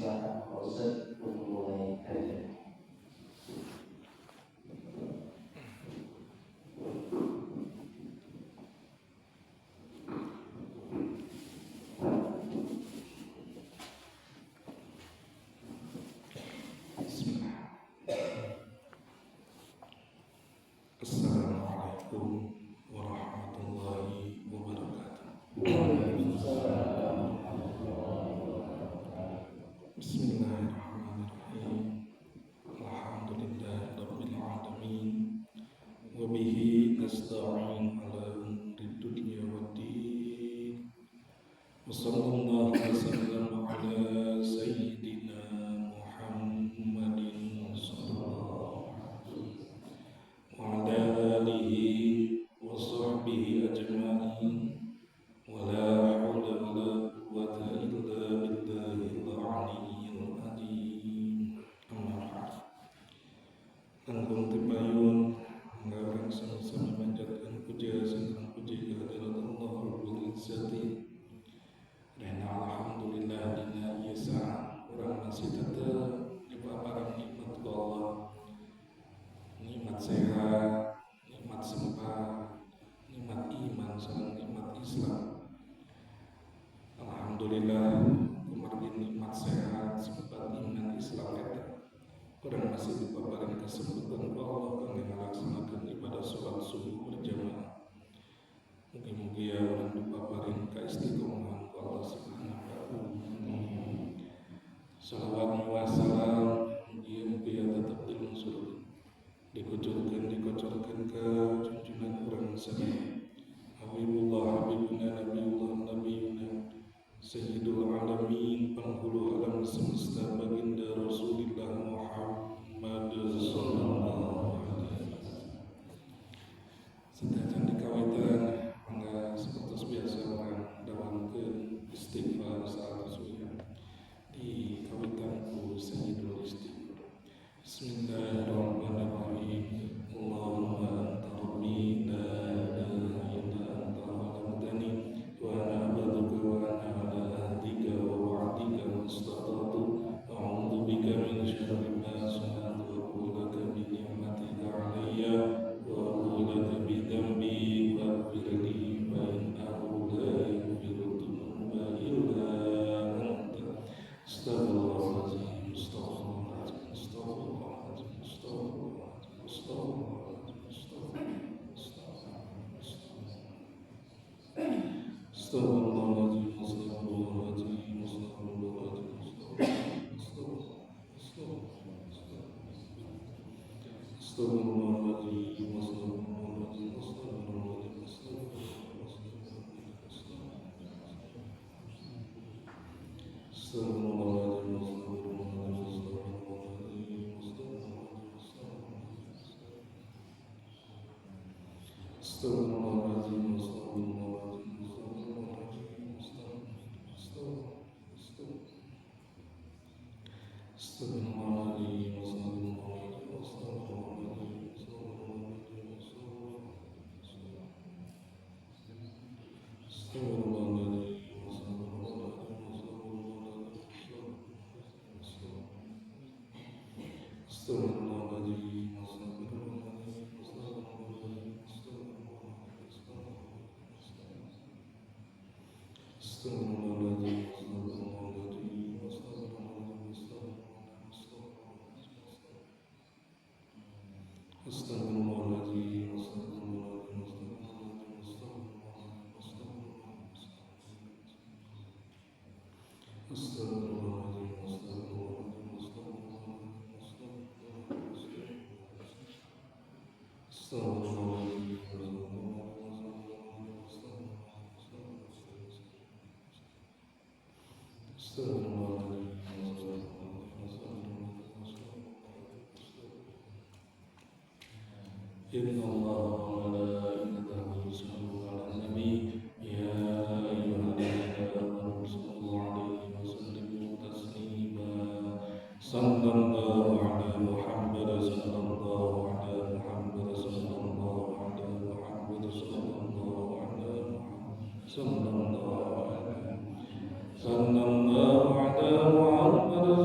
Silakan Pak Ustaz untuk mulai kajian. Assalamualaikum warahmatullahi wabarakatuh. Bismillahirrahmanirrahim. Alhamdulillahirabbil alamin. Wa bihi nasta'in ala umuri dunya waddin. Wa sallallahu wa sallam ala sayyidina Muhammadin sallallahu wa ala alihi wa sahbihi ajma'in. Wa la hawla wa la quwwata illa billahil aliyyil azim. Amma ba'd. Langkung tipayun ngarang sama-sama manjatkan puja singkang puji kehadirat Allah Rabbul Izzati. Dan alhamdulillah dina yasa orang masih tetap dipaparan nikmat Allah, nikmat sehat, nikmat sempat, nikmat iman, serta nikmat Islam. Alhamdulillah kumargi nikmat sehat, sempat iman Islam eta. Orang masih dipaparan kesempatan Allah kangge ngalaksanakeun ibadah salat subuh berjamaah. Mugi-mugi ya orang dipaparin kaistiqomahan ku Allah Subhanahu wa ta'ala. Shalawat wa salam mugi-mugi ya tetap dilunsur dikocorkeun ke junjungan urang sadaya Habibullah Habibuna Nabiyuna Sayyidul Alamin penghulu alam semesta baginda Rasulullah Muhammad sallallahu alaihi wasallam. Sedajan dikawitan mangga seperti biasa orang dawamkeun istighfar saat suya di kawitanku Sayyidul Istighfar. Bismillahirrahmanirrahim. Allahumma anta rabbi la ilaha illa anta khalaqtani wa ana abduka wa ana ala ahdika wa wa'dika mastata'tu a'udzu bika min syarri ma sana'tu wa aqulu laka bi ni'matika 'alayya wa aqulu laka bi dhanbi faghfir li fa innahu la yaghfiru dhunuba illa anta. Astaghfirullahaladzim, astaghfirullahaladzim, astaghfirullahaladzim, astaghfirullahaladzim, astaghfirullahaladzim, astaghfirullahaladzim, astaghfirullahaladzim, Inna Allah wa malaikatahu yusalluna 'alan nabi ya ayyuhalladzina amanu sallu 'alaihi wa sallimu taslima. Sallallahu ala Muhammad sallallahu ala Muhammad sallallahu ala Muhammad sallallahu ala Muhammad sallallahu ala Muhammad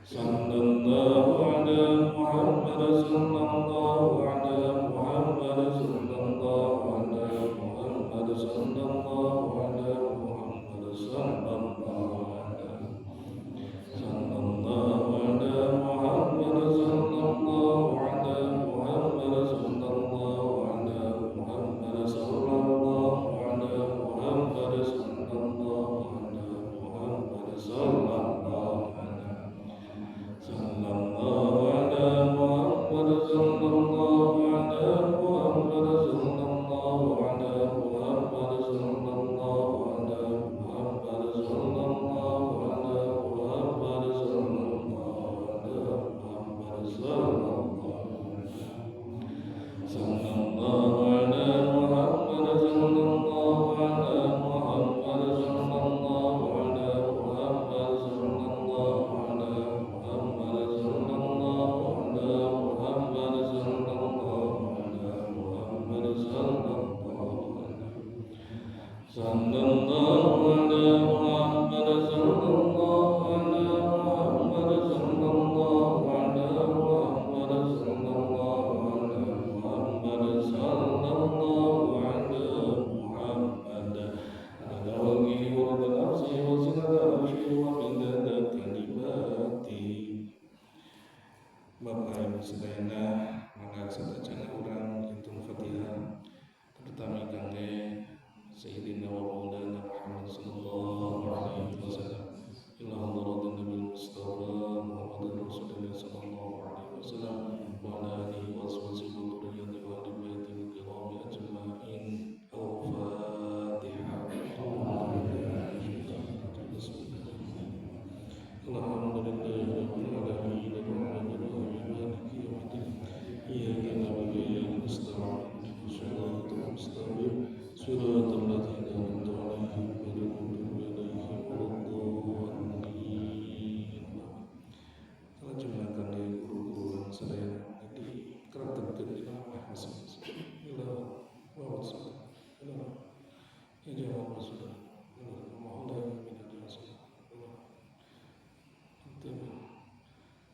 sallallahu ala Muhammad sallallahu ala Muhammad sallallahu ala Muhammad sallallahu ala Muhammad sallallahu ala sallallahu ala Muhammad sallallahu ala Muhammad sallallahu ala Muhammad sallallahu ala Muhammad sallallahu ala Muhammad sallallahu ala sallallahu ala Muhammad sallallahu ala Muhammad sallallahu ala Muhammad sallallahu ala Muhammad sallallahu ala Muhammad sallallahu ala Muhammad sallallahu ala Muhammad sallallahu ala Muhammad sallallahu ala Muhammad sallallahu ala Muhammad sallallahu ala Muhammad sallallahu ala Muhammad sallallahu ala Muhammad sallallahu ala Muhammad sallallahu ala Muhammad sallallahu ala Muhammad sallallahu ala Muhammad ada wangi wa nafsi wa sinada arshi wa bidada kalimati. Bapak Ibu sedaya mangga sadayana urang intung Fatihah terutama kangge Sayyidina wa Maulana Muhammad sallallahu alaihi wasallam ila hadratin Nabi Mustafa Muhammad Rasulullah sallallahu alaihi wasallam wa ala alihi wa sahbihi wa dhurriyyatihi wa ahli baitihi kiram ajma'in. Al-Fatihah. Alhamdulillahi rabbil alamin arrahmanir maliki yaumiddin iyyaka na'budu wa iyyaka nasta'in shiratal mustaqim shiratal ladzina an'amta 'alaihim ghairil maghdubi 'alaihim waladdallin. Terjemahkan dari guru-guru saya di keratakan di nama masing-masing. Ila wa sallam. Ya jawab sudah.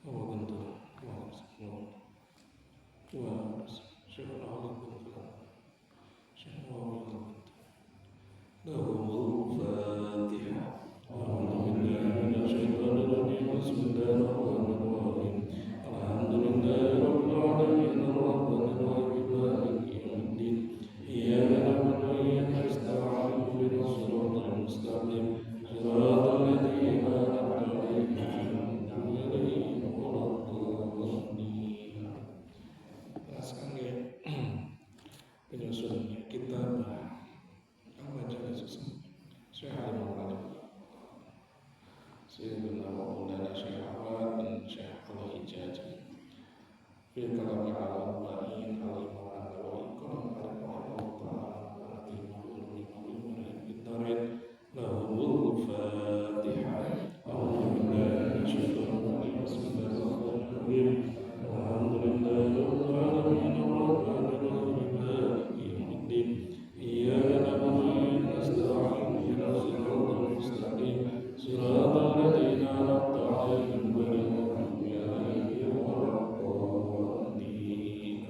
Mohon minta doa. Penyusunnya kitab Al-Majalis Syekh Al-Maulana Sayyidina Maulana Syekh Ahmad bin Syekh Al-Hijaz fi kalam al-arba'in al-imam an-Nawawi qala rahimahullah ta'ala wa nabiyyuna bidarin lahul fatihah. A'udzu billahi minasyaitonir rajim. Bismillahirrahmanirrahim. Alhamdulillahi rabbil alamin arrahmanir rahim. Iyyaka na'budu wa iyyaka nasta'in ihdinas siratal mustaqim siratal ladzina an'amta 'alaihim ghairil maghdubi 'alaihim waladdallin.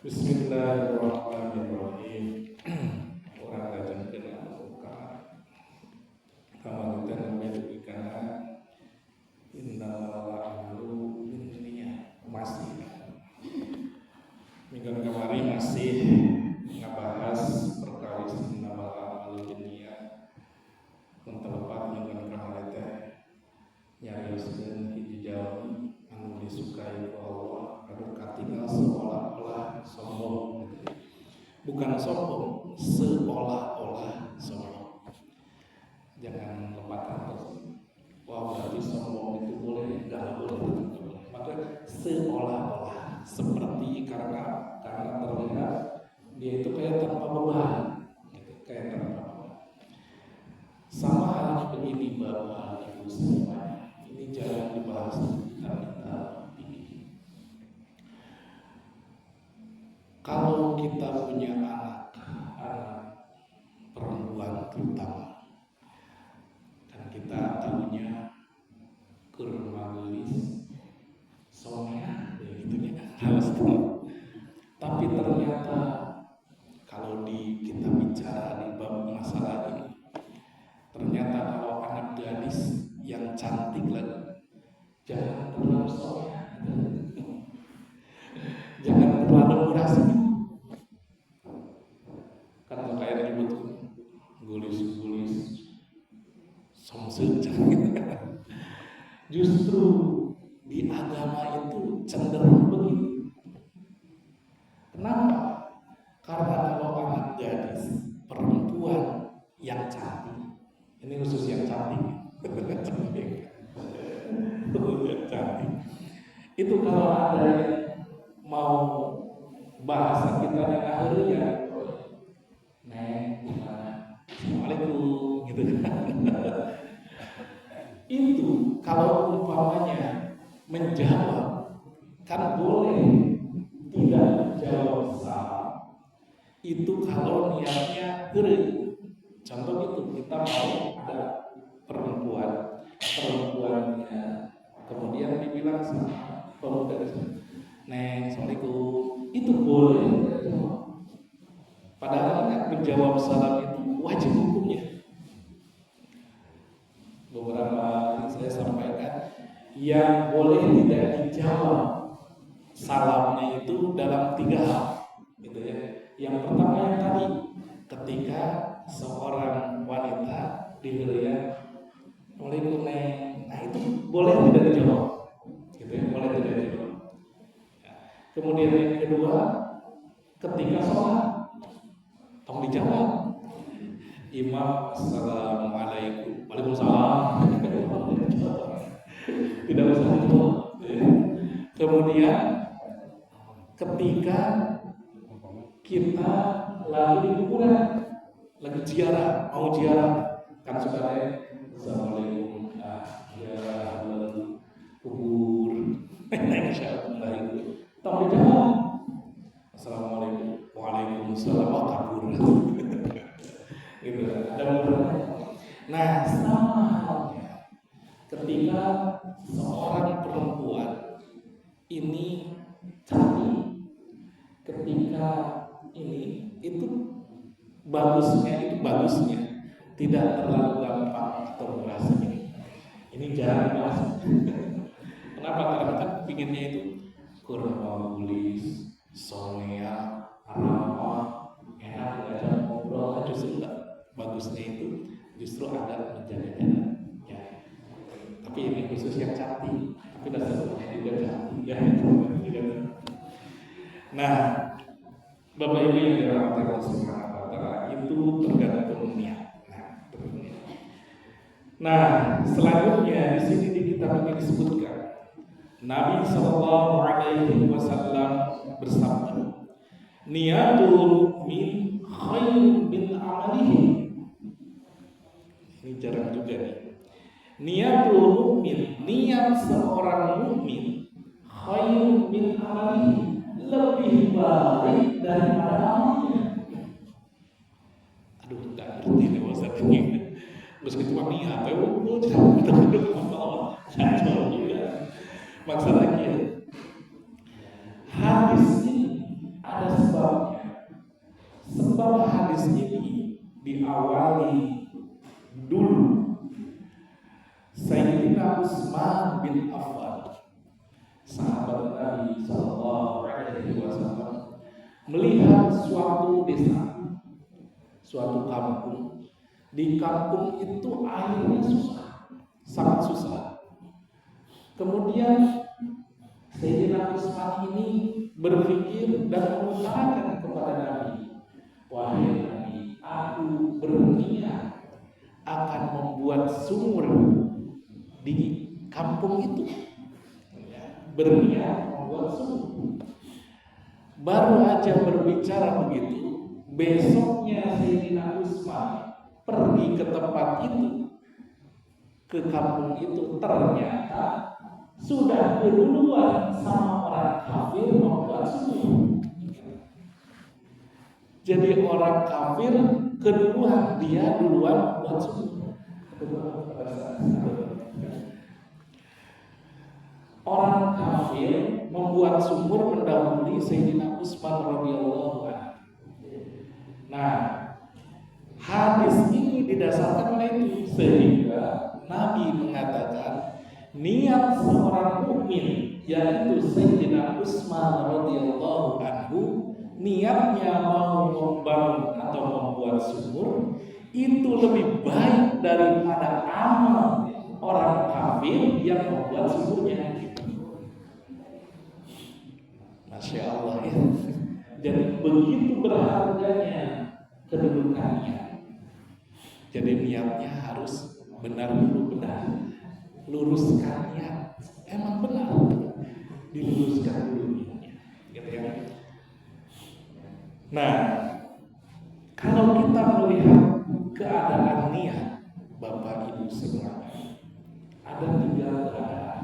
Bismillahirrahmanirrahim. Orang lajeng kena buka kamarutan medikan innamal a'malu binniyat. Masih minggu kemarin masih ngebahas perkawis innamal a'malu binniyat. Mentepat minggu kemarin teh nyarioskeun hiji jalmi anu disukai ku Allah anu katingal seolah-olah sombong. Bukan sombong, seolah-olah sombong. Jangan lempatan terus. Wah, berarti sombong itu boleh, enggak boleh. Maka seolah-olah seperti karena terlihat dia itu kayak tanpa beban, gitu, kayak tanpa beban. Sama halnya begini Bapak Ibu semuanya, ini jangan dibahas kita ini. Kalau kita punya anak perempuan terutama, kan kita tahunya Ustaz. Tapi ternyata kalau kita bicara di bab masalah ini, ternyata kalau anak gadis yang cantik lagi, jangan terlalu soleh, jangan terlalu murah kan kayak ribut gulis-gulis somsel. Justru di agama itu cenderung begitu. Kenapa? Karena kalau anak gadis perempuan yang cantik, ini khusus yang cantik, cantik. Itu kalau ada yang mau bahasa kita yang akhirnya, Neng, gimana? Assalamualaikum, gitu kan. Itu kalau umpamanya menjawab, kan boleh tidak menjawab salam. Itu kalau niatnya geri. Contoh itu, kita mau ada perempuannya, kemudian dibilang sama pemuda, Neng, Assalamualaikum, itu boleh. Padahal menjawab salam itu wajib hukumnya. Beberapa kali saya sampaikan, yang boleh tidak dijawab salamnya itu dalam 3 hal, gitu ya. Yang pertama yang tadi, ketika seorang wanita diberi Assalamualaikum Neng, nah itu boleh tidak dijawab, gitu ya, boleh tidak dijawab. Kemudian yang kedua, ketika sholat, tolong dijawab. Imam, Assalamualaikum, Waalaikumsalam, tidak usah dijawab. Kemudian ketika kita lagi di kuburan, lagi ziarah, mau ziarah, kan suka ada Assalamualaikum, ziarah kubur, insyaallah itu. Tolong dijawab. Assalamualaikum, Waalaikumsalam, kabur. Gitu. Nah, sama halnya ketika seorang perempuan ini cantik, ketika ini itu bagusnya tidak terlalu gampang atau merasa ini jarang dibahas. Kenapa? Karena kan pinginnya itu kurma gulis, solea, ramah, enak diajak ngobrol, justru enggak. Bagusnya itu justru ada menjaga-jaga ya. Tapi ini khusus yang cantik, tapi dasarnya juga cantik ya. Nah, Bapak Ibu yang dirahmati Allah Subhanahu wa taala, itu tergantung niat. Nah, selanjutnya di sini di kitab ini disebutkan Nabi Shallallahu Alaihi Wasallam bersabda, niatul mukmin khairun min amalihi. Ini jarang juga nih. Niatul mukmin, niat seorang mukmin khairun min amalihi, lebih baik daripada amalnya. Aduh, enggak ngerti nih Ustaz ini. Meski cuma niat, tapi terkadang Allah kacau juga. Masalahnya hadis ini ada sebabnya. Sebab hadis ini diawali dulu Sayyidina Utsman bin Affan, sahabat Nabi Sallallahu Alaihi Wasallam, melihat suatu desa, suatu kampung. Di kampung itu airnya susah, sangat susah. Kemudian Sayyidina Utsman ini berpikir dan mengutarakan kepada Nabi, wahai Nabi, aku berniat akan membuat sumur di kampung itu. Berniat membuat sumur. Baru aja berbicara begitu, besoknya Sayyidina Utsman pergi ke tempat itu, ke kampung itu, ternyata sudah keduluan sama orang kafir membuat sumur. Jadi orang kafir keduluan, dia duluan membuat sumur. orang kafir membuat sumur mendahului Sayyidina Utsman radhiyallahu anhu. Nah, hadis ini didasarkan oleh itu sehingga Nabi mengatakan niat seorang mukmin yaitu Sayyidina Utsman radhiyallahu anhu niatnya mau membangun atau membuat sumur itu lebih baik daripada amal orang kafir yang membuat sumurnya. Masya Allah ya. Jadi begitu berharganya kedudukannya. Jadi niatnya harus benar dulu, benar. Luruskan niat. Emang benar. Diluruskan dulu niatnya. Gitu ya. Nah, kalau kita melihat keadaan niat Bapak Ibu semua, ada 3 keadaan.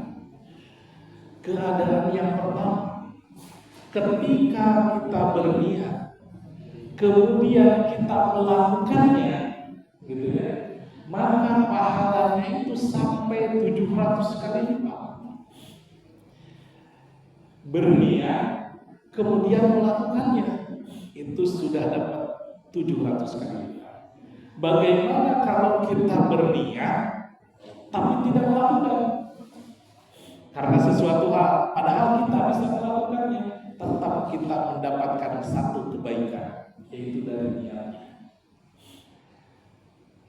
Keadaan yang pertama, ketika kita berniat, kemudian kita melakukannya, gitu ya, maka pahalanya itu sampai 700 kali lipat. Berniat, kemudian melakukannya, itu sudah dapat 700 kali lipat. Bagaimana kalau kita berniat, tapi tidak melakukan? Karena sesuatu hal, padahal kita bisa melakukannya, tetap kita mendapatkan satu kebaikan, yaitu dari niatnya.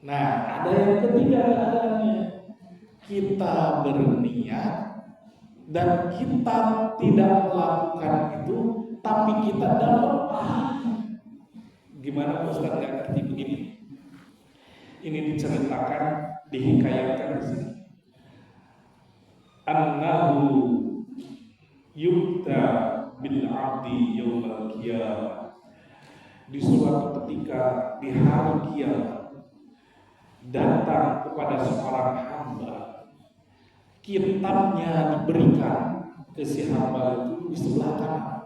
Nah, ada yang ketiga keadaannya, kita berniat dan kita tidak melakukan itu, tapi kita dapat pahala. Gimana Ustaz nggak ngerti begini? Ini diceritakan, dihikayatkan di sini. Annahu yubta bil abdi yaumal qiyamah. Di suatu ketika di hari kiamat datang kepada seorang hamba, kitabnya diberikan ke si hamba itu di sebelah kanan,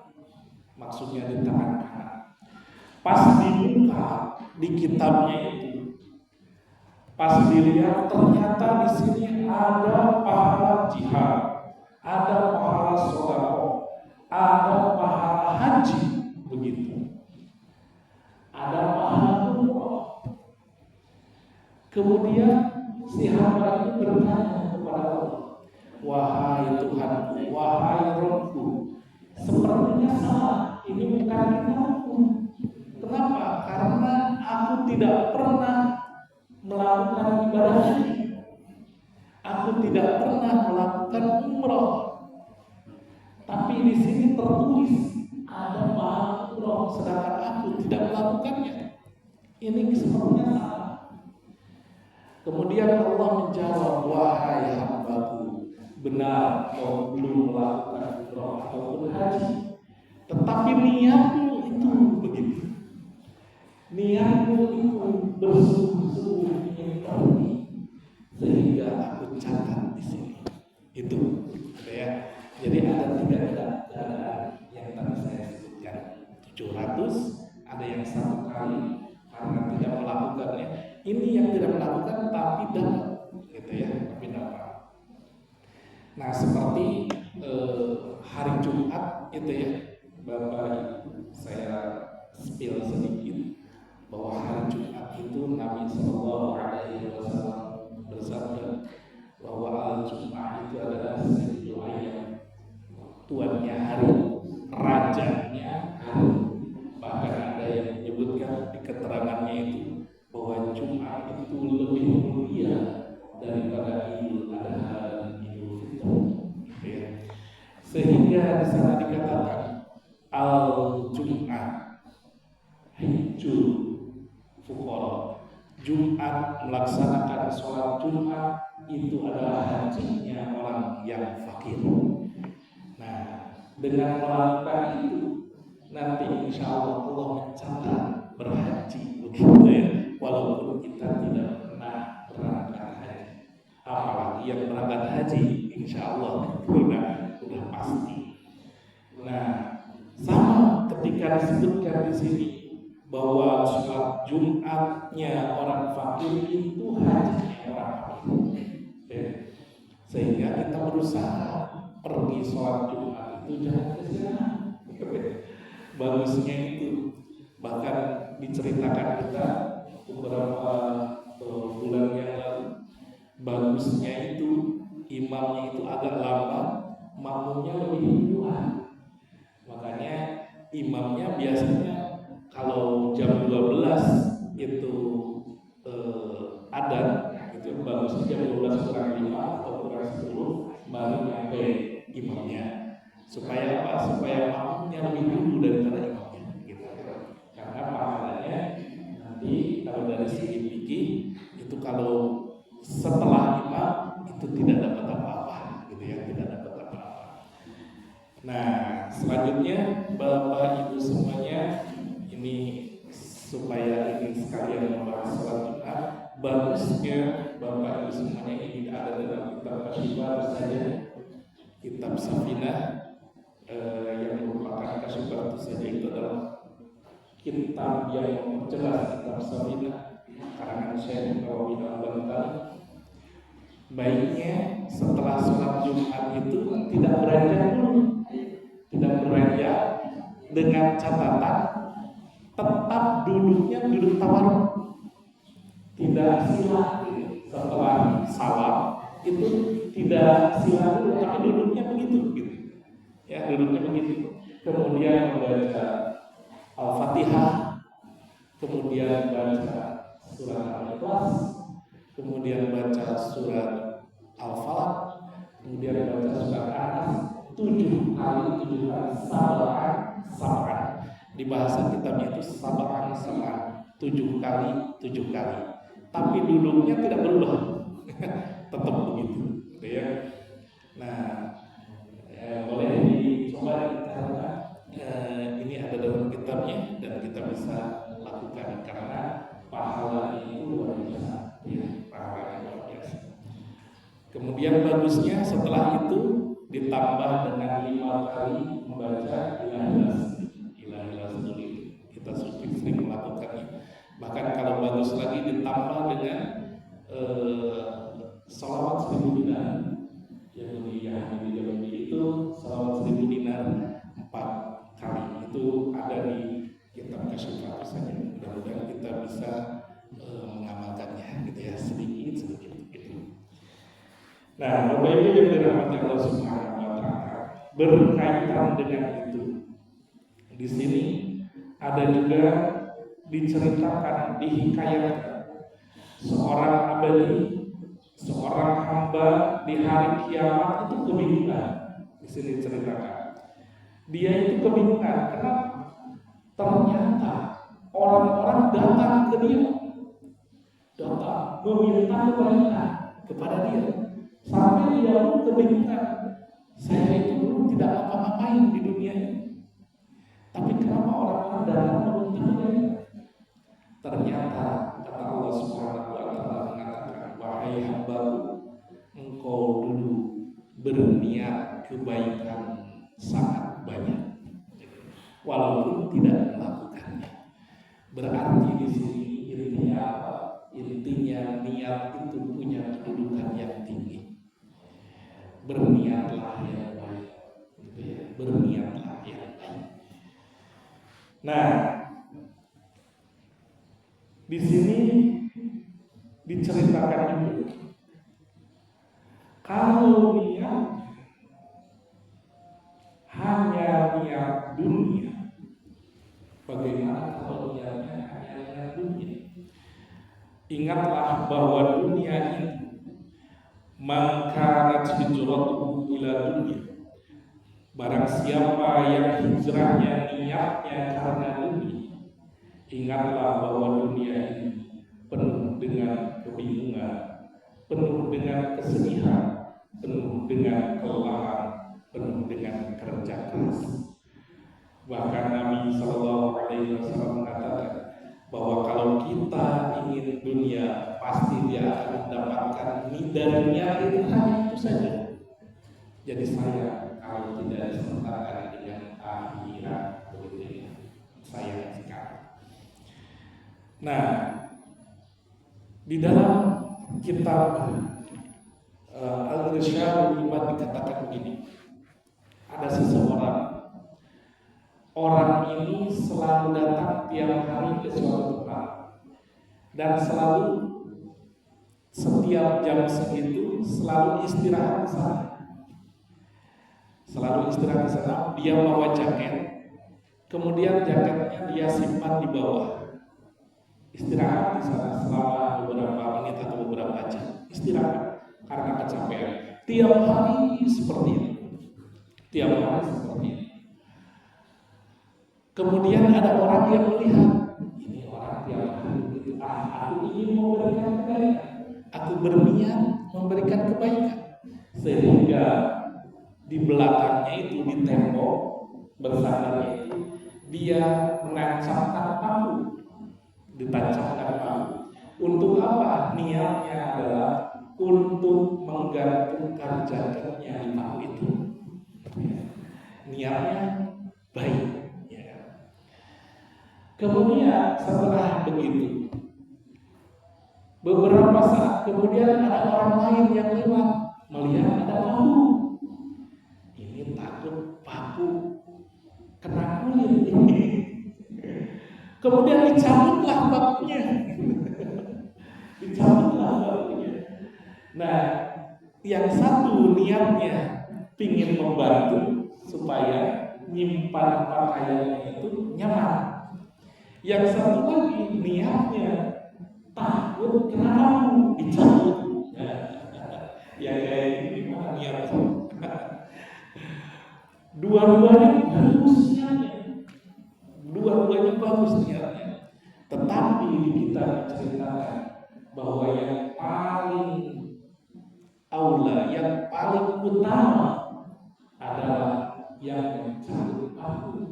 maksudnya di tangan kanan. Pas dibuka di kitabnya itu, pas dilihat ternyata di sini ada pahala jihad, ada pahala sedekah, ada pahala haji, begitu. Ada pahala umroh. Kemudian si hamba ini bertanya kepada Allah, wahai Tuhanku, wahai Rabbku, sepertinya salah, ini bukan kitabku. Kenapa? Karena aku tidak pernah melakukan ibadah haji. Aku tidak pernah melakukan umroh. Tapi di sini tertulis ada pahala umroh, sedangkan aku tidak melakukannya. Ini sepertinya salah. Kemudian Allah menjawab, wahai hambaku, benar kau belum melakukan umroh ataupun haji, tetapi niatmu itu begitu. Niatmu itu bersungguh-sungguh ingin pergi, sehingga aku catat di sini. Itu, ya. Jadi ada 3 keadaan yang tadi saya sebutkan. 700, ada yang 1 kali karena tidak melakukannya. Ini yang tidak melakukan tapi dapat, gitu ya, tapi dapat. Nah, seperti hari Jumat itu ya, Bapak saya spill sedikit bahwa hari Jumat itu Nabi Sallallahu Alaihi Wasallam bersabda bahwa al-Jum'ah itu adalah sayyidul ayyam, tuannya hari, rajanya hari. Bahkan ada yang menyebutkan di keterangannya itu bahwa Jumat itu lebih mulia daripada Idul Adha dan Idul Fitri, gitu ya. Sehingga di sana dikatakan al-Jum'ah hijjul fuqara. Jumat, melaksanakan sholat Jumat itu adalah hajinya orang yang fakir. Nah, dengan melakukan itu nanti insya Allah Allah mencatat berhaji, begitu ya. Walaupun kita tidak pernah berangkat haji, apalagi yang berangkat haji, insya Allah udah pasti. Nah, sama ketika disebutkan di sini bahwa sholat Jumatnya orang fakir itu hajinya orang fakir, ya. Sehingga kita berusaha pergi sholat Jumat itu jangan kesiangan. Bagusnya itu, bahkan diceritakan kita beberapa bulan yang lalu, bagusnya itu imamnya itu agak lambat, makmumnya lebih duluan. Makanya imamnya biasanya kalau jam 12 itu adzan, itu bagusnya jam 12 kurang 5 atau kurang 10 baru nyampe imamnya. Supaya apa? Supaya makmumnya lebih dulu daripada imamnya gitu. Karena pahalanya nanti kalau dari segi fikih itu kalau setelah imam itu tidak dapat apa-apa gitu ya, tidak dapat apa-apa. Nah, selanjutnya Bapak Ibu semuanya, ini supaya ini sekalian membahas sholat Jumat, bagusnya Bapak Ibu semuanya ini ada dalam kitab Kasyifah saja, kitab Safinah yang merupakan Kasyifah saja, itu adalah kitab yang memperjelas kitab Safinah karangan Syekh Nawawi Al-Albani. Baiknya setelah sholat Jumat itu tidak beranjak dulu, tidak beranjak, dengan catatan tetap duduknya duduk tawarruk, tidak sila. Setelah salam itu tidak sila dulu, tapi duduknya begitu gitu. Ya, duduknya begitu. Kemudian membaca Al-Fatihah, kemudian baca surat Al-Ikhlas, kemudian baca surat Al-Falaq, kemudian baca surat An-Nas 7 kali sab'an. Di bahasa kitabnya itu sab'an 7 kali 7 kali. Tapi duduknya tidak berubah. Tetap begitu, gitu ya. Nah, boleh dicoba karena ini ada dalam kitabnya dan kita bisa lakukan karena pahalanya itu luar biasa, ya, pahalanya luar biasa. Kemudian bagusnya setelah itu ditambah dengan 5 kali membaca Ilahilas dulu, kita sering melakukannya. Bahkan kalau bagus lagi ditambah dengan sholawat 1000 dinar. Yang lebih itu sholawat 1000 dinar 4 kali. Itu ada di kitab Kasyifah saja. Mudah-mudahan kita bisa mengamalkannya gitu ya, sedikit gitu. Nah, Bapak Ibu yang dirahmati Allah Subhanahu wa taala, berkaitan dengan itu, di sini ada juga diceritakan, dihikayatkan seorang abadi, seorang hamba di hari kiamat itu kebingungan. Di sini diceritakan dia itu kebingungan karena ternyata orang-orang datang ke dia, datang meminta kebaikan kepada dia, sampai dia pun kebingungan. Saya itu dulu tidak apa-apain di dunia ini, tapi kenapa orang-orang datang meminta kebaikan? Ternyata kata Allah Subhanahu wa taala mengatakan, wahai hambaku, engkau dulu berniat kebaikan sangat banyak, walaupun tidak melakukannya. Berarti di sini intinya apa? Intinya niat itu punya kedudukan yang tinggi. Berniatlah yang baik, gitu ya. Berniatlah yang baik. Nah, di sini diceritakan juga kalau niat hanya niat dunia, bagaimana kalau niatnya hanya niat dunia? Ingatlah bahwa dunia ini maka hijratuhu ila dunia. Barang siapa yang hijrahnya niatnya karena dunia, ingatlah bahwa dunia ini penuh dengan kebingungan, penuh dengan kesedihan, penuh dengan kelelahan, penuh dengan kerja keras. Bahkan Nabi Shallallahu Alaihi Wasallam mengatakan bahwa kalau kita ingin dunia, pasti dia akan mendapatkan dunia itu hanya itu saja. Jadi saya kalau tidak disertakan dengan akhirat, begitu ya, saya sekali. Nah, di dalam kitab Al-Irsyad dikatakan begini, ada seseorang. Orang ini selalu datang tiap hari ke suatu tempat dan selalu setiap jam segitu selalu istirahat di sana. Selalu istirahat di sana. Dia bawa jaket, kemudian jaketnya dia simpan di bawah. Istirahat di sana selama beberapa menit atau beberapa jam. Istirahat karena kecapean. Tiap hari seperti itu. Tiap hari seperti itu. Kemudian ada orang yang melihat, ini orang tiap hari begitu. Aku ingin memberikan kebaikan. Aku berniat memberikan kebaikan. Sehingga di belakangnya itu, di tembok bersandarnya itu, dia menancapkan paku. Ditancapkan paku. Untuk apa? Niatnya adalah untuk menggantungkan jaketnya di paku itu. Niatnya baik. Kemudian setelah begitu, beberapa saat kemudian ada orang lain yang lewat melihat ada paku. Ini takut paku kena kulit ini. Kemudian dicabutlah pakunya. Dicabutlah pakunya. Nah, yang satu niatnya ingin membantu supaya nyimpan pakaiannya itu nyaman. Yang satu lagi niatnya takut kena paku, dicabut. Ya kayak ini gimana niat? Dua-duanya bagus niatnya. Dua-duanya bagus niatnya. Tetapi kita menceritakan bahwa yang paling aula, yang paling utama adalah yang mencabut paku.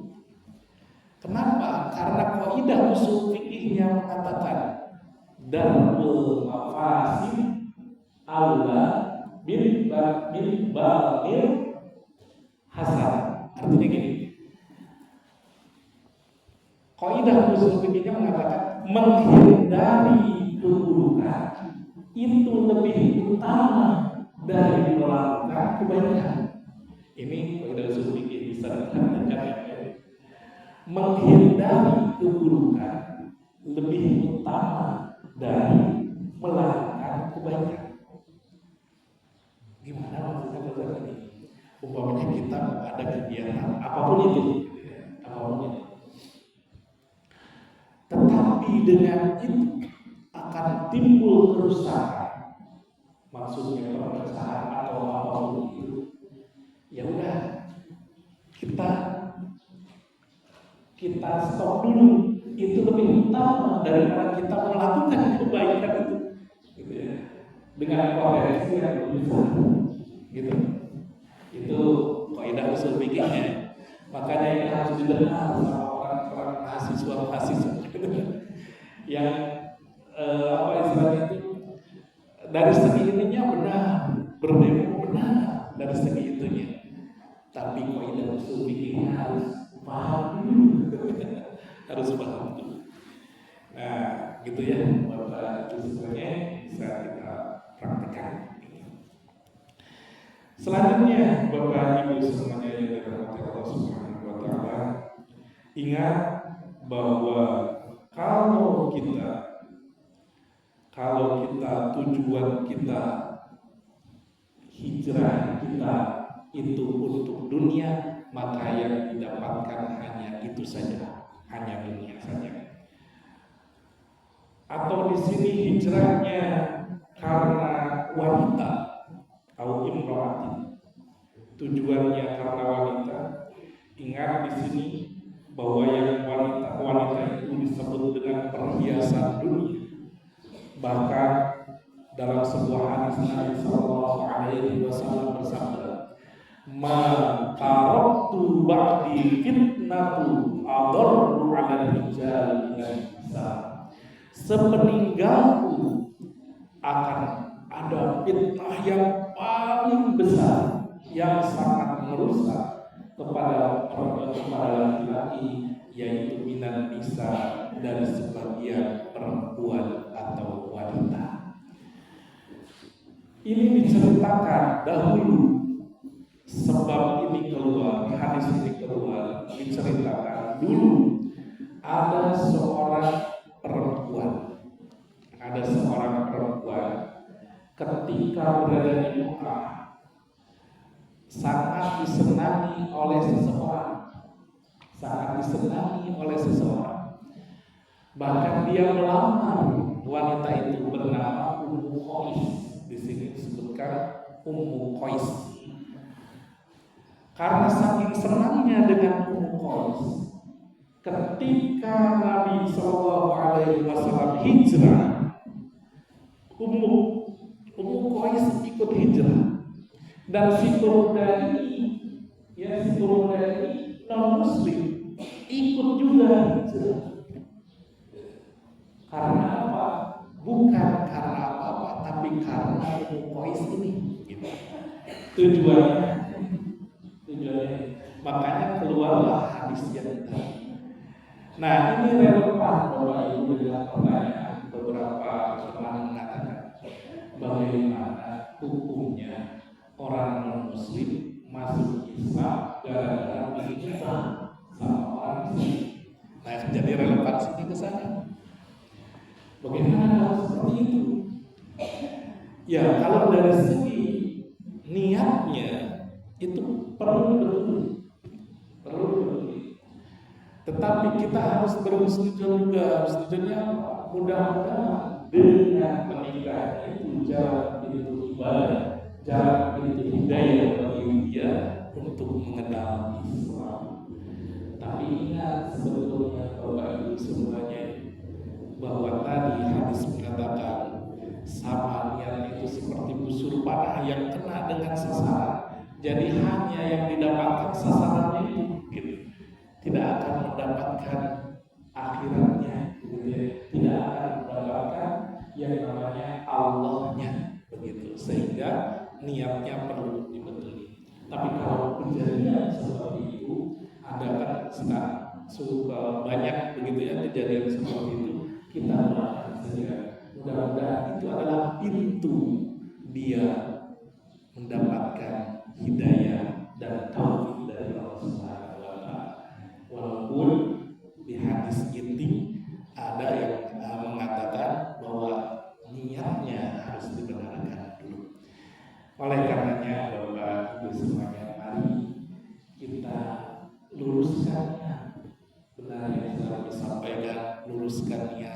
Kenapa? Karena kaidah usul fikihnya mengatakan darul mafasid aula bil balil hasan. Artinya gini. Kaidah usul fikihnya mengatakan menghindari keburukan itu lebih utama dari melakukan kebaikan. Ini kaidah usul fikih bisa dikatakan menghindari keburukan lebih utama dari melakukan kebaikan. Gimana maksudnya belajar ini? Umpamanya kita ada kegiatan apapun itu, tetapi dengan itu akan timbul kerusakan, maksudnya perpecahan atau apapun itu. Ya udah, kita stop dulu. Itu lebih utama daripada kita melakukan kebaikan itu, gitu ya, dengan potensi yang lebih besar, gitu. Itu kaidah usul fikihnya. Makanya yang harus didengar sama orang-orang mahasiswa yang apa istilahnya itu, dari segi ininya benar, berdemo benar dari segi itunya, tapi kaidah usul fikihnya harus paham dulu. Harus paham dulu. Nah, gitu ya, Bapak Ibu semuanya bisa kita praktekkan. Selanjutnya, Bapak Ibu semuanya yang dirahmati Allah Subhanahu wa taala, ingat bahwa kalau kita tujuan kita hijrah kita itu untuk dunia, maka yang didapatkan hanya itu saja, hanya dunia saja. Atau di sini hijrahnya karena wanita atau imro'atin, tujuannya karena wanita. Ingat di sini bahwa yang wanita itu disebut dengan perhiasan dunia. Bahkan dalam sebuah hadis Nabi Sallallahu Alaihi Wasallam bersabda, "Ma taraktu ba'di fitnatu adarru 'ala rijal min nisa." Sepeninggalku akan ada fitnah yang paling besar yang sangat merusak kepada laki-laki, yaitu minan nisa, dari sebagian perempuan atau wanita. Ini diceritakan dahulu sebab ini keluar, hadis ini keluar, diceritakan dulu ada seorang perempuan ketika berada di Mekah sangat disenangi oleh seseorang, bahkan dia melamar wanita itu bernama Ummu Qais. Di sini disebutkan Ummu Qais. Karena saking senangnya dengan Ummu Qais, ketika Nabi SAW hijrah, Ummu Qais ikut hijrah, dan si pemuda ini non Muslim ikut juga hijrah. Karena apa? Bukan karena apa-apa, tapi karena Ummu Qais ini. Gitu. Tujuannya. Makanya keluarlah hadis yang tadi. Nah, ini relevan Bapak Ibu dengan pertanyaan beberapa teman mengatakan bagaimana hukumnya orang non-Muslim masuk Islam gara-gara berhijrah sama orang Muslim. Nah, jadi relevansinya ke sana. Bagaimana kalau seperti itu? Ya, kalau dari segi niatnya itu perlu betul. Tetapi kita harus berhusnuzon juga. Husnuzonnya mudah-mudahan dengan menikah itu jalan pintu ibadah, jalan pintu hidayah bagi dia untuk mengenal Islam. Tapi ingat sebetulnya Bapak Ibu semuanya bahwa tadi hadis mengatakan sama niat itu seperti busur panah yang kena dengan sasaran. Jadi hanya yang didapatkan sasarannya itu, gitu. Tidak akan mendapatkan akhiratnya, gitu ya. Tidak akan mendapatkan yang namanya Allahnya, begitu. Sehingga niatnya perlu dibetulkan. Tapi kalau kejadian seperti itu, ada kan suka banyak begitu ya kejadian seperti itu, kita doakan saja. Mudah-mudahan itu adalah pintu dia mendapatkan hidayah dan taufik dari Allah Subhanahu wa Ta'ala. Walaupun di hadis ini ada yang mengatakan bahwa niatnya harus dibenarkan dulu. Oleh karenanya Bapak Ibu semuanya, mari kita luruskannya, benar yang telah disampaikan, luruskannya,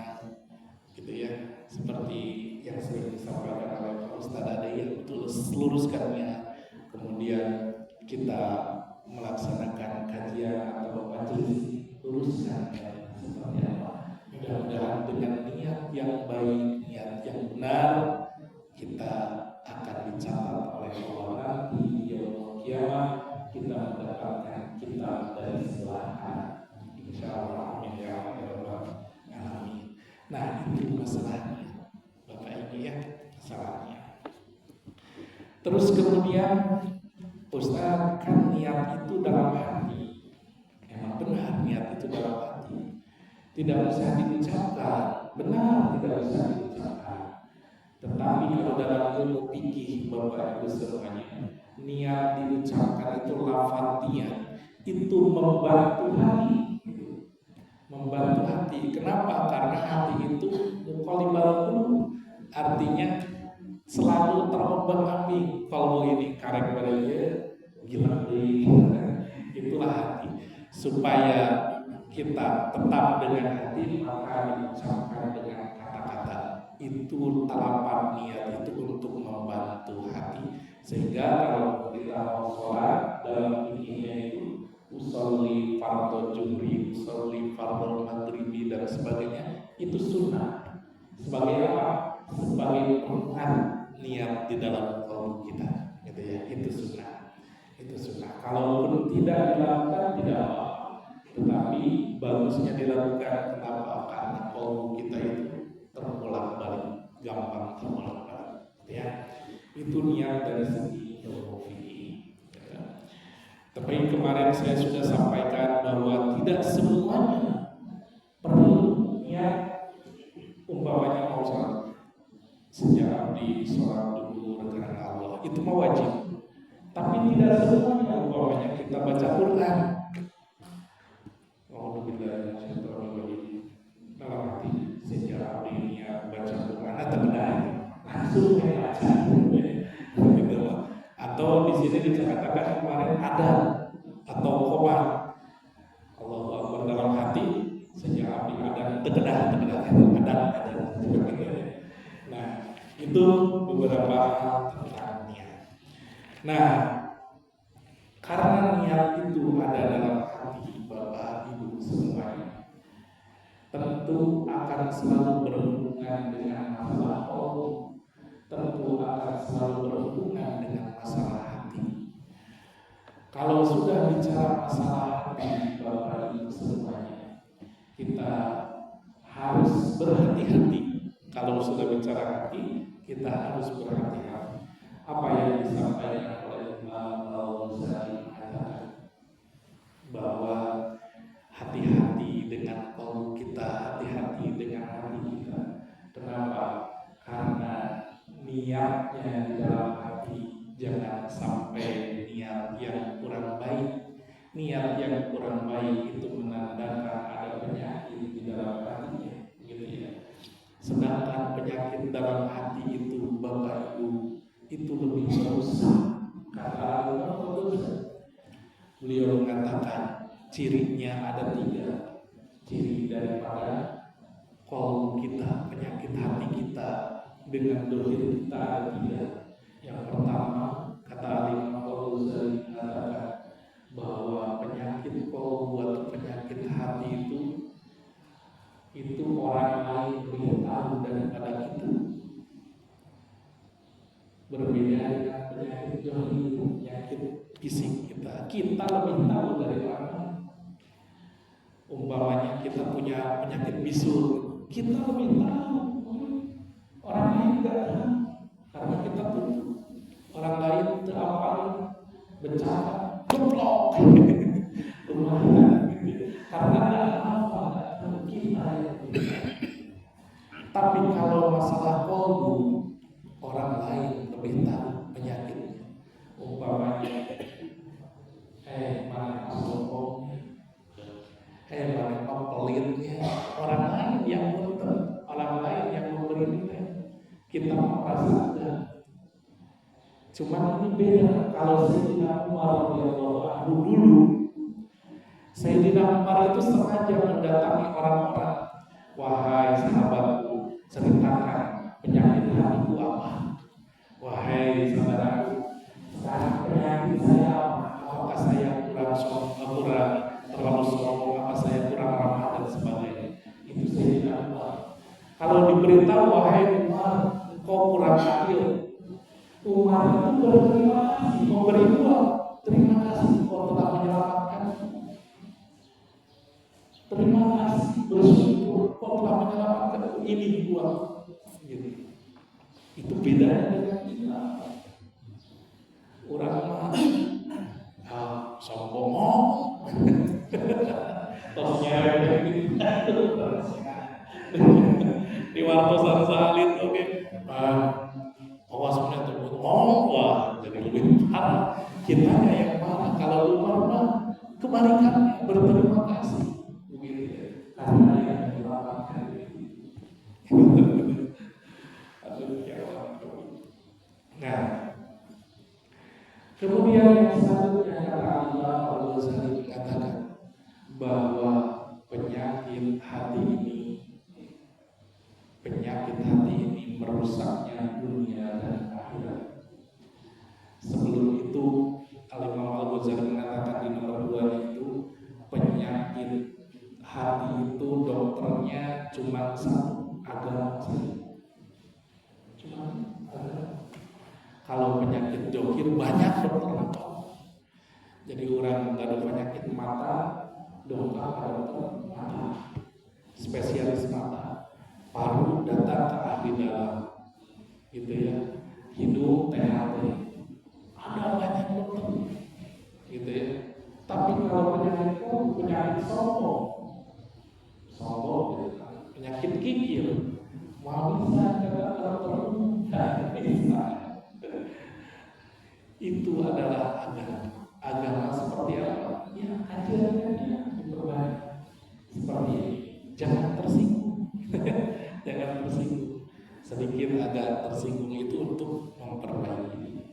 gitu ya. Seperti yang sering disampaikan oleh Pak Ustadz Ade, betul, luruskannya. Kemudian kita melaksanakan kajian atau majelis, luruskan seperti apa. Mudah-mudahan dengan niat yang baik, niat yang benar, kita akan dicatat oleh Allah nanti di yaumul qiyamah, kita mendapatkan kitab dari sebelah kanan. Insyaallah, amin ya rabbal alamin. Nah, itu masalahnya, Bapak Ibu ya, masalahnya. Terus kemudian Ustaz, kan niat itu dalam hati. Emang benar niat itu dalam hati. Tidak usah diucapkan. Benar, tidak usah diucapkan. Tetapi kalau dalam ilmu fikih Bapak Ibu semuanya, niat diucapkan itu lafaz niat itu membantu hati. Membantu hati. Kenapa? Karena hati itu muqallibal qulub. Artinya selalu terombang-ambing. Kalau ini karek beraya gila deh. Itulah hati. Supaya kita tetap dengan hati, maka diucapkan dengan kata-kata. Itu telapak niat itu untuk membantu hati. Sehingga kalau kita mau sholat, dalam fikihnya itu usolli fardhu zuhri, usolli fardhu maghribi dan sebagainya, itu sunnah. Sebagai apa? Sebagai penguat niat di dalam kalbu kita, gitu ya. Itu sunnah. Kalaupun tidak dilakukan tidak apa-apa, tetapi bagusnya dilakukan. Kenapa? Karena kalbu kita itu terbolak-balik, gampang terbolak-balik, ya. Itu niat dari segi ilmu fikih. Tapi kemarin saya sudah sampaikan bahwa tidak semuanya perlu niat. Umpamanya mau sholat, sejak di sholat dulu karena Allah, itu mah wajib. Tapi tidak semuanya umpamanya kita baca Quran. Alhamdulillah, dalam hati sejak ini ya baca Quran atau benar langsung baca. Gitu. Atau di sini dikatakan kemarin ada atau koma Allahu Akbar dalam hati sejak api ada tegedah ada. Nah itu beberapa hal tentang niat. Nah karena niat itu ada dalam hati Bapak Ibu semuanya, tentu akan selalu berhubungan dengan masalah Allah, tentu akan selalu berhubungan dengan masalah hati. Kalau sudah bicara masalah hati Bapak Ibu semuanya, kita harus berhati-hati. Kalau sudah bicara hati, kita harus berhati-hati. Apa yang disampaikan oleh Imam Al-Ghazali mengatakan bahwa hati-hati dengan qaul kita, hati-hati dengan hati kita. Kenapa? Karena niatnya di dalam hati jangan sampai niat yang kurang baik. Niat yang kurang baik itu menandakan ada penyakit di dalam hatinya, gitu ya. Sedangkan penyakit dalam hati itu Bapak Ibu itu lebih merusak. Kata beliau mengatakan cirinya ada 3. Ciri daripada qaul kita, penyakit hati kita dengan dohir kita ada 3. Yang pertama kata Imam Al-Ghazali mengatakan bahwa penyakit qaul atau penyakit hati itu orang lain lebih tahu daripada kita. Berbeda dengan penyakit dohir, penyakit fisik kita lebih tahu dari orang lain. Umpamanya kita punya penyakit bisul, kita lebih tahu, orang lain tidak tahu, karena kita tuh orang lain terapal bencana geblok karena apa kita yang tapi kalau masalah qalbu orang lain lebih tahu penyakitnya. Umpamanya mana sombongnya, mana pelitnya, orang lain yang muntah, orang lain yang memberi nilai, kita merasa ada. Cuman ini beda. Kalau Sayyidina Umar radhiyallahu anhu dulu, Sayyidina Umar itu sengaja mendatangi orang-orang, wahai sahabatku, ceritakan penyakit hatiku apa. Wahai saudaraku, penyakit saya apa? Apakah saya terlalu sombong, apa saya kurang ramah dan sebagainya. Itu Sayyidina Umar. Kalau diberitahu, wahai Umar, kau kurang adil, Umar itu berterima kasih, memberi uang. Terima kasih kau telah menyelamatkan. Terima kasih, bersyukur kau telah menyelamatkan. Ini uang. Gitu. Itu bedanya dengan kita. Orang sombong, tosnya di wartosan salin, oke. Awas punya tuh wah jadi lebih parah. Kita yang marah. Kalau Umar mah kebalikannya, berterima kasih begitu ya, karena yang menyelamatkan itu. Nah, kemudian yang selanjutnya kata Imam Al-Ghazali mengatakan bahwa penyakit hati ini merusaknya dunia dan akhirat. Sebelum itu Imam Al-Ghazali mengatakan di nomor 2 itu penyakit hati itu dokternya cuma 1, agama saja. Cuma agama. Kalau penyakit dohir banyak dokter. Jadi orang ada penyakit mata, dokter mata, spesialis mata. Paru datang ke ahli dalam, gitu ya. Hidung THT, ada banyak dokter, gitu ya. Tapi kalau penyakit sombong, gitu. Penyakit kikir, mau bisa kata dokter umum, bisa. Itu adalah agama. Agama seperti apa? Ya, ajarannya diperbaiki. Seperti ini. Jangan tersinggung. Jangan tersinggung. Sedikit agak tersinggung itu untuk memperbaiki.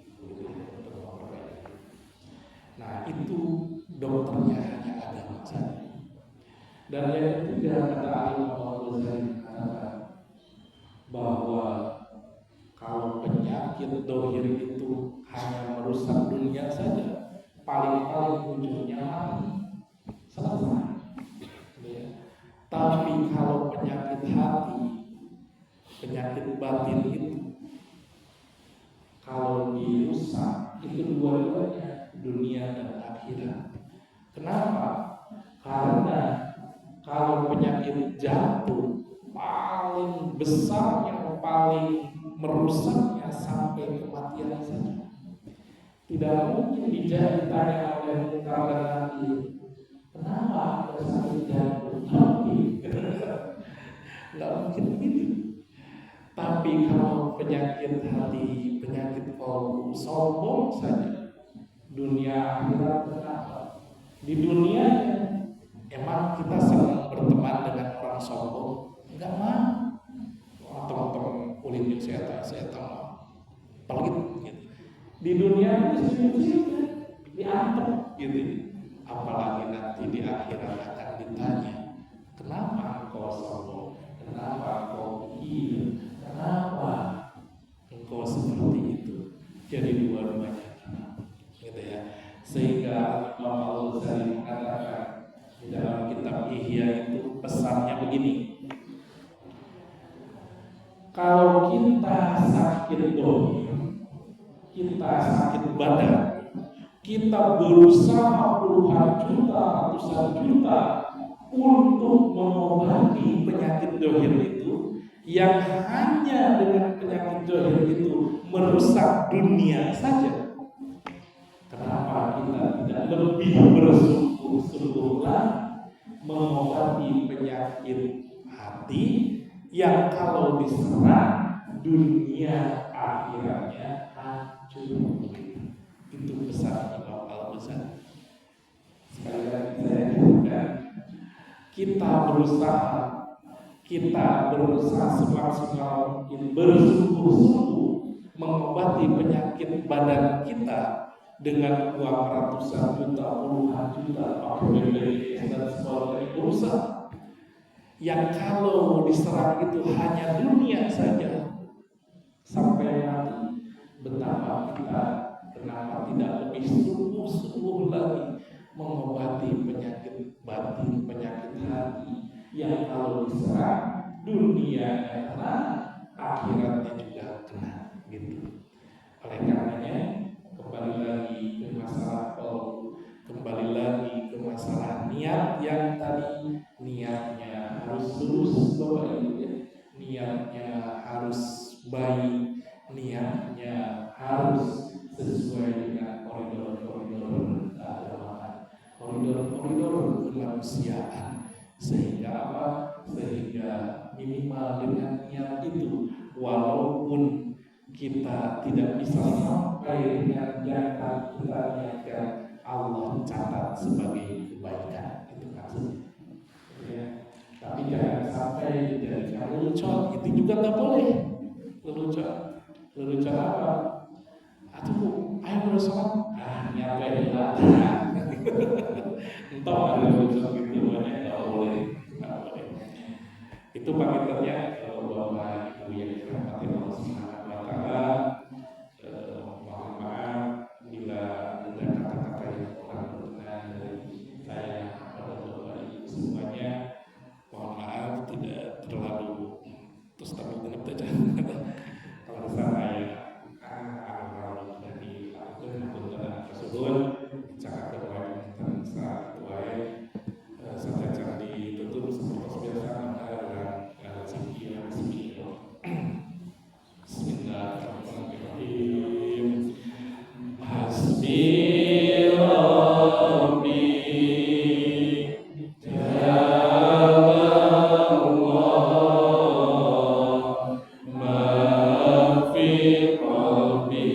Nah, itu dokternya hanya agama saja. Dan yang ketiga, kata Imam Al-Ghazali mengatakan bahwa kalau penyakit dohir itu hanya merusak dunia saja, paling-paling ujungnya mati, selesai. Ya. Tapi kalau penyakit hati, penyakit batin itu, kalau dirusak, itu dua-duanya dunia dan akhirat. Kenapa? Karena kalau penyakit jantung paling besar yang paling merusaknya sampai kematian saja. Tidak mungkin ditanya oleh munkar dan nakir, kenapa ada sakit jantung? Nggak mungkin begitu. Tapi kalau penyakit hati, penyakit kolbu, sombong saja, dunia akhirat kenapa? Di dunia emang kita senang berteman dengan orang sombong? Enggak mau. Teman-teman kulitnya saya tahu pelit gitu. Di dunia itu diantem gitu. Apalagi nanti di akhirat akan ditanya, kenapa engkau sombong? Kenapa engkau iri? Kenapa engkau seperti itu? Jadi dua-duanya gitu ya. Sehingga Imam Al-Ghazali mengatakan di dalam kitab Ihya itu pesannya begini. Kalau kita sakit dohir, kita sakit badan, kita berusaha puluhan juta, ratusan juta untuk mengobati penyakit dohir itu, yang hanya dengan penyakit dohir itu merusak dunia saja. Kenapa kita tidak lebih bersungguh-sungguh lagi mengobati penyakit hati yang kalau diserang dunia akhiratnya hancur? Itu pesan Imam Al-Ghazali. Sekali lagi saya katakan, kita berusaha semaksimal mungkin, bersungguh-sungguh mengobati penyakit badan kita dengan uang ratusan juta, puluhan juta, dan sebagainya berusaha. Yang kalau diserang itu hanya dunia saja sampai mati, betapa kita kenapa tidak lebih sungguh-sungguh lagi mengobati penyakit batin, penyakit hati yang kalau diserang dunia kena, akhiratnya juga kena gitu. Oleh karenanya kembali lagi ke masalah kembali lagi ke masalah niat yang tadi, niatnya harus lurus Bapak Ibu ya. Niatnya harus baik, niatnya harus sesuai dengan koridor-koridor keagamaan, koridor-koridor kemanusiaan. Sehingga apa? Sehingga minimal dengan niat itu, walaupun kita tidak bisa sampai dengan yang kita niatkan, Allah catat sebagai kebaikan. Itu maksudnya. Ya. Tapi jangan sampai dijadikan lelucon. Itu juga nggak boleh. Lelucon apa? Aduh, ayo bersama. Nyampe lah. Entah ada lelucon gitu, nggak boleh. Itu paketannya Bapak Ibu yang dirahmati Allah Subhanahu wa Ta'ala. Mohon maaf bila ada kata-kata yang kurang berkenan dari saya kepada Bapak Ibu semuanya. Mohon maaf tidak terlalu terus tapi genep saja. Kalau saya terlalu dari kebetulan tersebut cakap berwajib dan saat tuai saja ditutup seperti biasa. Bismillahirrahmanirrahim. Hasbi Rabbi Jalla ma fi qalbi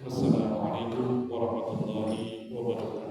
Wassalamualaikum warahmatullahi wabarakatuh.